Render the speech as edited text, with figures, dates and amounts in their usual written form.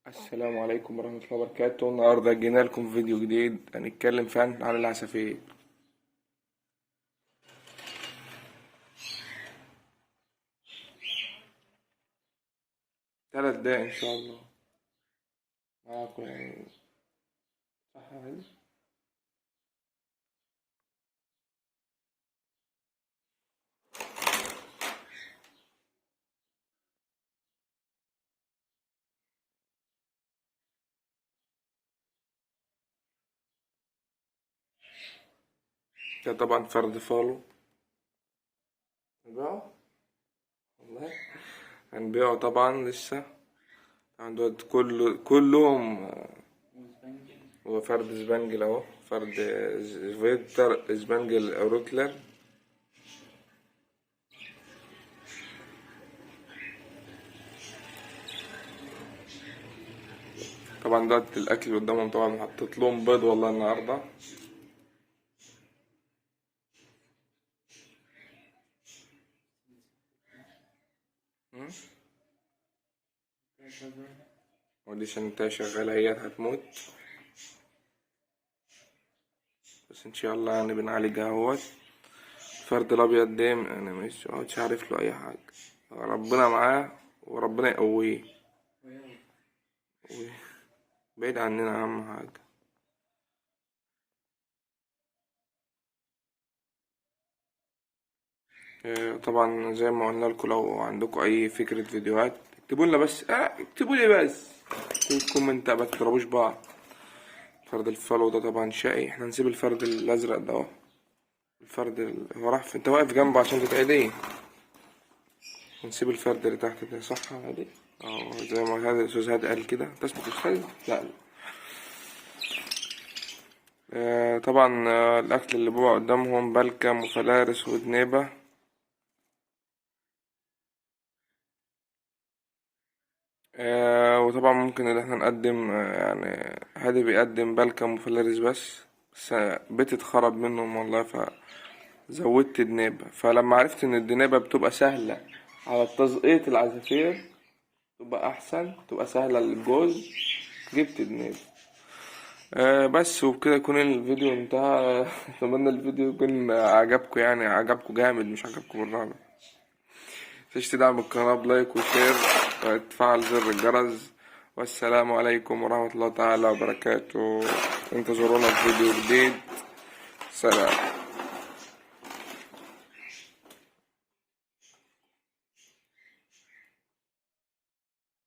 السلام عليكم ورحمة الله وبركاته. النهاردة جينا لكم فيديو جديد هنتكلم فيه عن العصافير. 3 دقايق إن شاء الله معاكم يعني. صح يا علي؟ ده طبعا فرد فالو هنبيعه والله. هنبيعه طبعا لسه. طبعا دول كلهم هو فرد سبانجل اهو، فرد فيكتور سبانجل روتلر. طبعا ده الاكل قدامهم، طبعا حطيت لهم بيض والله النهارده. ودي شنطة شغالة هي هتموت، بس ان شاء الله يعني بنعالجها اهوت. الفرد الابيض ده انا مش عارف له اي حاجة، ربنا معاه وربنا يقويه بعيد عننا اهم حاجة. طبعا زي ما قلنا لكم، لو عندكم اي فكرة فيديوهات اكتبوا لنا، بس اكتبوا لي بس في الكومنت، ما تضربوش بعض. فرد الفلو ده طبعا شقي، احنا نسيب الفرد الازرق ده اهو. الفرد هو راح انت واقف جنبه عشان تتعديه. نسيب الفرد اللي تحت ده، صح هادي؟ اه زي ما هذا الاستاذ هادي قال كده. انت اسمك استاذ؟ لا لا. طبعا الاكل اللي بقى قدامهم بلكم وفلارس ودنيبة. وطبعا ممكن ان احنا نقدم يعني هادي بيقدم بلكم وفلارس بس بيتي اتخرب منهم والله، فزودت دنيبة. فلما عرفت ان الدنيبة بتبقى سهلة على تزقيط العصافير، تبقى احسن، تبقى سهلة للجوز، جبت دنيبة. بس وبكده يكون الفيديو انتهى. اتمنى الفيديو يكون عجبكم، يعني عجبكم جامد مش عجبكم بالرغم. متنساش تدعم القناة بلايك وشير وتفعل زر الجرس. والسلام عليكم ورحمة الله تعالى وبركاته. انتظرونا في فيديو جديد. سلام.